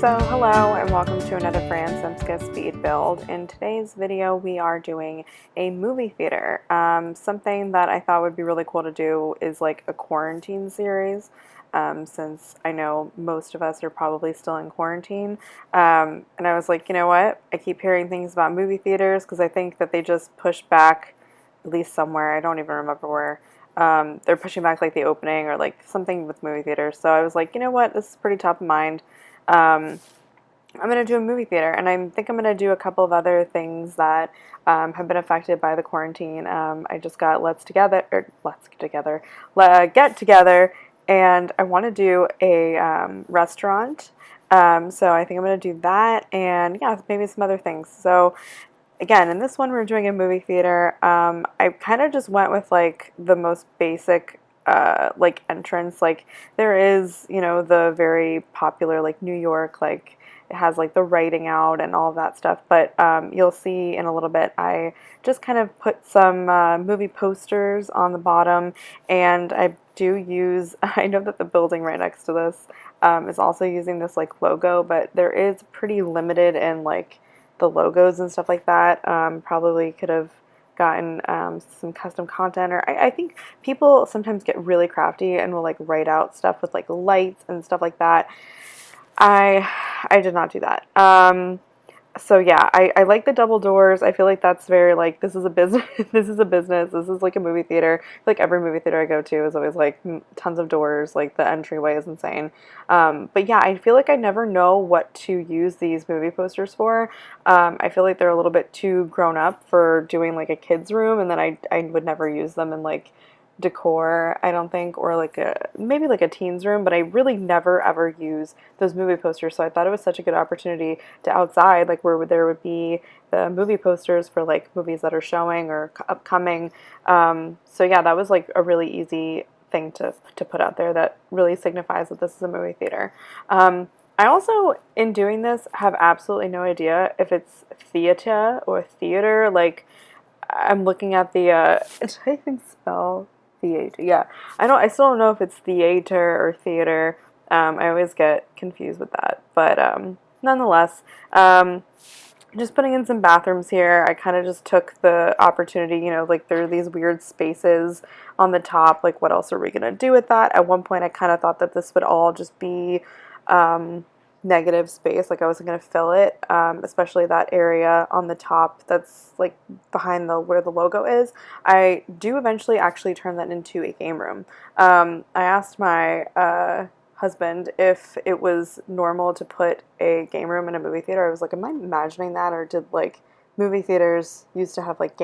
So hello and welcome to another FranSimsca speed build. In today's video we are doing a movie theater. Something that I thought would be really cool to do is like a quarantine series, since I know most of us are probably still in quarantine. And I was like, you know what? I keep hearing things about movie theaters because I think that they just push back, at least somewhere, I don't even remember where. They're pushing back like the opening or like something with movie theaters. So I was like, you know what? This is pretty top of mind. I'm going to do a movie theater, and I think I'm going to do a couple of other things that have been affected by the quarantine. I just got get together, and I want to do a restaurant. So I think I'm going to do that, and yeah, maybe some other things. So again, in this one, we're doing a movie theater. I kind of just went with like the most basic like entrance. Like there is, you know, the very popular like New York, like it has like the writing out and all of that stuff. But you'll see in a little bit, I just kind of put some movie posters on the bottom, and I do use, I know that the building right next to this is also using this like logo, but there is pretty limited in like the logos and stuff like that. Probably could have gotten some custom content, or I think people sometimes get really crafty and will like write out stuff with like lights and stuff like that. I did not do that. So yeah, I like the double doors. I feel like that's very like, this is a business. This is a business. This is like a movie theater. Like every movie theater I go to is always like tons of doors. Like the entryway is insane. But yeah, I feel like I never know what to use these movie posters for. I feel like they're a little bit too grown up for doing like a kid's room, and then I would never use them in like decor, I don't think, or like maybe like a teen's room, but I really never ever use those movie posters. So I thought it was such a good opportunity to outside, like where there would be the movie posters for like movies that are showing or upcoming. So yeah, that was like a really easy thing to put out there that really signifies that this is a movie theater. I also, in doing this, have absolutely no idea if it's theater or theater. Like, I'm looking at the, did I even spell theater? Yeah. I still don't know if it's theater or theater. I always get confused with that. But, nonetheless, just putting in some bathrooms here. I kind of just took the opportunity, you know, like there are these weird spaces on the top. Like, what else are we going to do with that? At one point, I kind of thought that this would all just be, negative space, like I wasn't going to fill it, especially that area on the top that's like behind where the logo is. I do eventually actually turn that into a game room. I asked my husband if it was normal to put a game room in a movie theater. I was like, am I imagining that, or did like movie theaters used to have like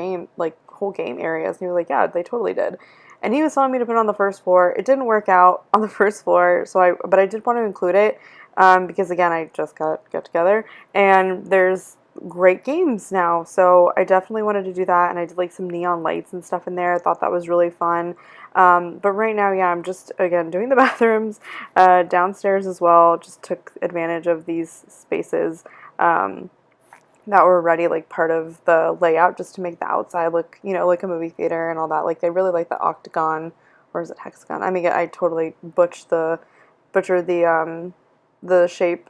whole game areas? And he was like, yeah, they totally did. And he was telling me to put it on the first floor. It didn't work out on the first floor, but I did want to include it, because again, I just got together, and there's great games now, so I definitely wanted to do that, and I did like some neon lights and stuff in there. I thought that was really fun. But right now, yeah, I'm just, again, doing the bathrooms, downstairs as well. Just took advantage of these spaces, that were already like part of the layout, just to make the outside look, you know, like a movie theater and all that. Like they really like the octagon, or is it hexagon? I mean, I totally butchered the shape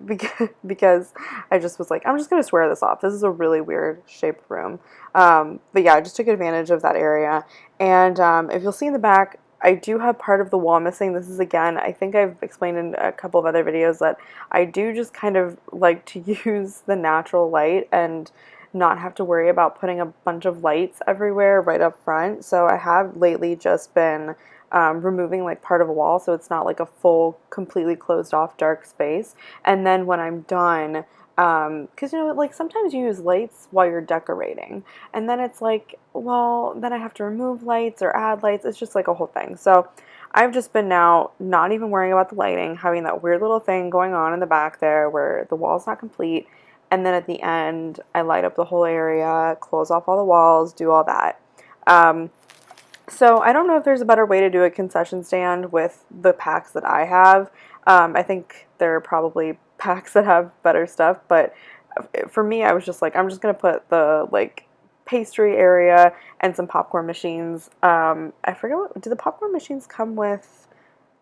because I just was like, I'm just gonna swear this off. This is a really weird shaped room. But yeah, I just took advantage of that area. And if you'll see in the back, I do have part of the wall missing. This is, again, I think I've explained in a couple of other videos that I do just kind of like to use the natural light and not have to worry about putting a bunch of lights everywhere right up front. So I have lately just been removing like part of a wall, so it's not like a full, completely closed off dark space. And then when I'm done, because you know, like sometimes you use lights while you're decorating, and then it's like, well, then I have to remove lights or add lights. It's just like a whole thing. So I've just been now not even worrying about the lighting, having that weird little thing going on in the back there where the wall's not complete, and then at the end I light up the whole area, close off all the walls, do all that. So I don't know if there's a better way to do a concession stand with the packs that I have. I think there are probably packs that have better stuff, but for me, I was just like, I'm just going to put the like pastry area and some popcorn machines. I forget, do the popcorn machines come with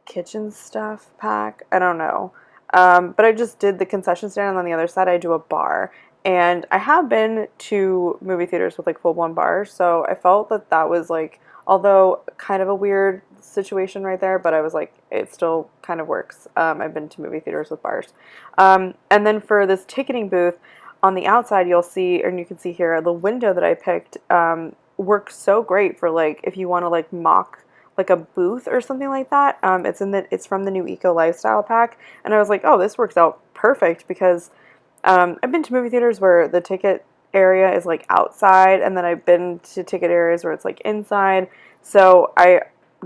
kitchen stuff pack? I don't know. But I just did the concession stand, and on the other side I do a bar. And I have been to movie theaters with like full-blown bars, so I felt that that was like, although kind of a weird situation right there, but I was like, it still kind of works. I've been to movie theaters with bars. And then for this ticketing booth, on the outside you'll see, and you can see here, the window that I picked works so great for like if you want to like mock like a booth or something like that. It's from the new Eco Lifestyle Pack, and I was like, oh, this works out perfect because I've been to movie theaters where the ticket area is like outside, and then I've been to ticket areas where it's like inside. So I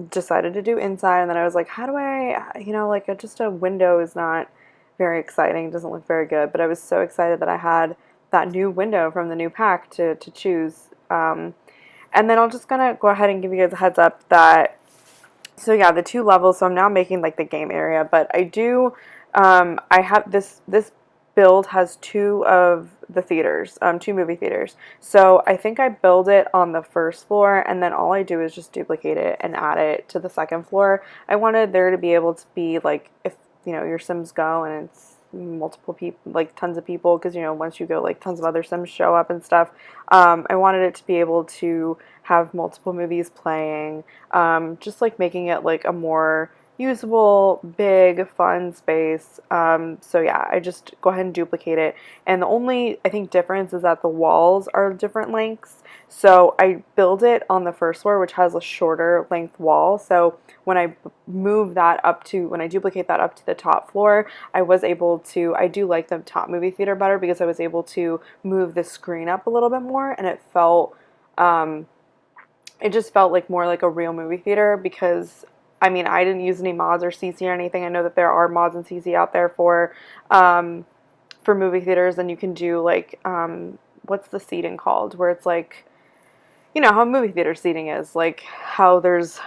decided to do inside, and then I was like, how do I, like just a window is not very exciting. It doesn't look very good, but I was so excited that I had that new window from the new pack to choose. And then I'm just gonna go ahead and give you guys a heads up that, so yeah, the two levels, so I'm now making like the game area, but I do, I have this build has two of the theaters, two movie theaters. So I think I build it on the first floor, and then all I do is just duplicate it and add it to the second floor. I wanted there to be able to be like, if, your Sims go and it's multiple people, like tons of people, because once you go, like tons of other Sims show up and stuff. I wanted it to be able to have multiple movies playing, just like making it like a more usable, big, fun space. So yeah, I just go ahead and duplicate it, and the only, I think, difference is that the walls are different lengths. So I build it on the first floor, which has a shorter length wall. So when I when I duplicate that up to the top floor, I was able to, I do like the top movie theater better because I was able to move the screen up a little bit more, and it just felt like more like a real movie theater because, I mean, I didn't use any mods or CC or anything. I know that there are mods and CC out there for movie theaters, and you can do like, what's the seating called? Where it's like, how movie theater seating is, like how there's,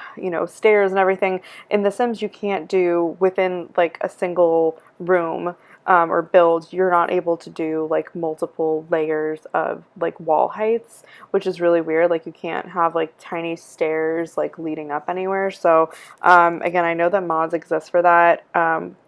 stairs and everything. In The Sims, you can't do within like a single room or build, you're not able to do like multiple layers of like wall heights, which is really weird. Like you can't have like tiny stairs like leading up anywhere. So again, I know that mods exist for that.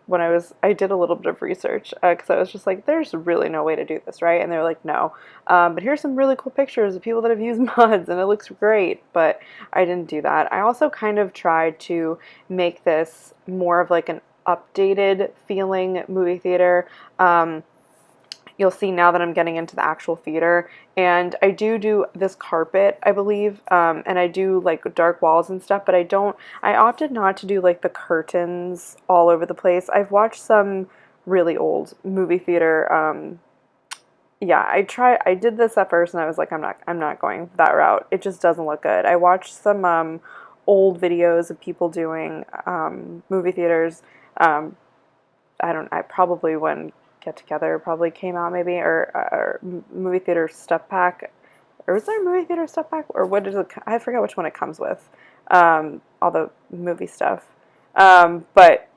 When I did a little bit of research because I was just like, there's really no way to do this, right? And they're like, no. But here's some really cool pictures of people that have used mods, and it looks great. But I didn't do that. I also kind of tried to make this more of like an updated feeling movie theater. You'll see now that I'm getting into the actual theater, and I do this carpet, I believe, and I do like dark walls and stuff, but I opted not to do like the curtains all over the place. I've watched some really old movie theater, yeah, I did this at first and I was like, I'm not going that route. It just doesn't look good. I watched some old videos of people doing movie theaters. I probably when Get Together probably came out maybe, or movie theater stuff pack, or was there a movie theater stuff pack, or what is it? I forget which one it comes with, all the movie stuff, but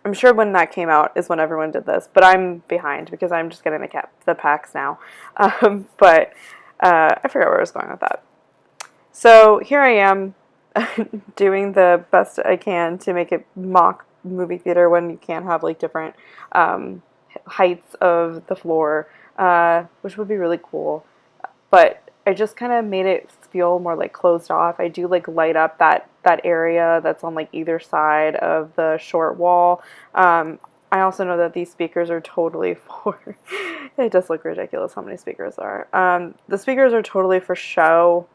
I'm sure when that came out is when everyone did this, but I'm behind because I'm just getting the packs now, but I forgot where I was going with that. So here I am doing the best I can to make it mock movie theater when you can't have like different heights of the floor, which would be really cool. But I just kind of made it feel more like closed off. I do like light up that area that's on like either side of the short wall. I also know that these speakers are totally for, it does look ridiculous how many speakers are. The speakers are totally for show.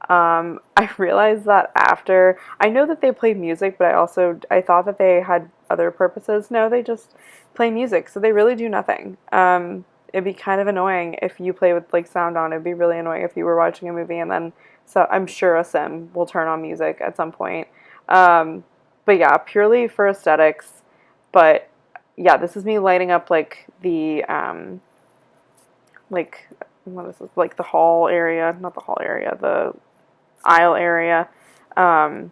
I realized that after, I know that they play music, but I thought that they had other purposes. No, they just play music, so they really do nothing. It'd be kind of annoying if you play with like sound on. It'd be really annoying if you were watching a movie and then, so I'm sure a sim will turn on music at some point. But yeah, purely for aesthetics. But yeah, this is me lighting up like the, like, what is this? Like the hall area, not the hall area, the aisle area. I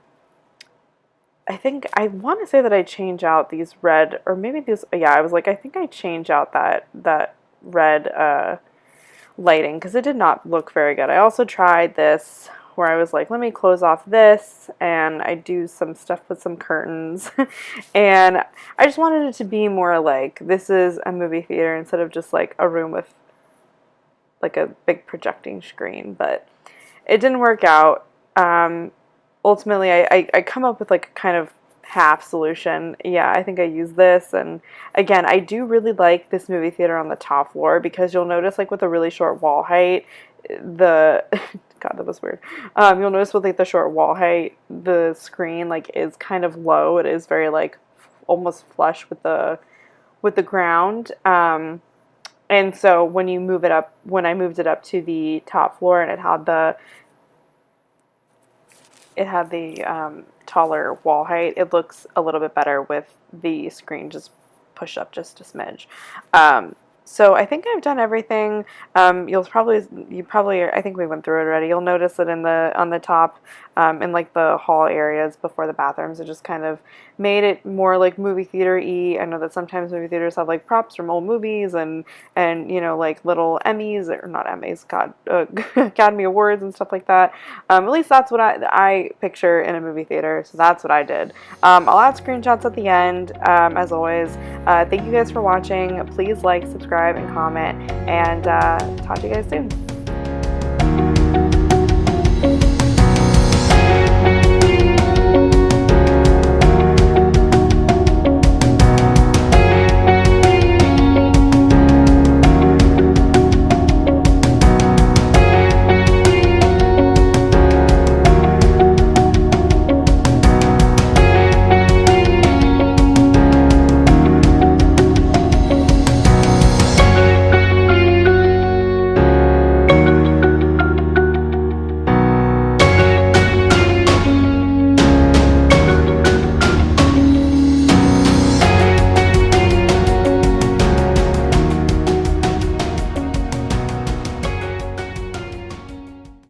think I want to say that I change out these red, or maybe these, yeah, I was like, I think I change out that red lighting because it did not look very good. I also tried this, where I was like, let me close off this, and I do some stuff with some curtains. And I just wanted it to be more like, this is a movie theater instead of just like a room with like a big projecting screen. But it didn't work out. Ultimately, I come up with like a kind of half solution. Yeah, I think I use this, and again, I do really like this movie theater on the top floor, because you'll notice like with a really short wall height, the God, that was weird. You'll notice with like the short wall height, the screen like is kind of low. It is very like almost flush with the ground. And so when you move it up, when I moved it up to the top floor, and it had the taller wall height, it looks a little bit better with the screen just pushed up just a smidge. So I think I've done everything. You probably, I think we went through it already. You'll notice that on the top, in like the hall areas before the bathrooms, it just kind of made it more like movie theater-y. I know that sometimes movie theaters have like props from old movies and you know, like little Emmys, or not Emmys, God, Academy Awards and stuff like that. At least that's what I picture in a movie theater. So that's what I did. I'll add screenshots at the end, as always. Thank you guys for watching. Please like, subscribe, and comment, and talk to you guys soon.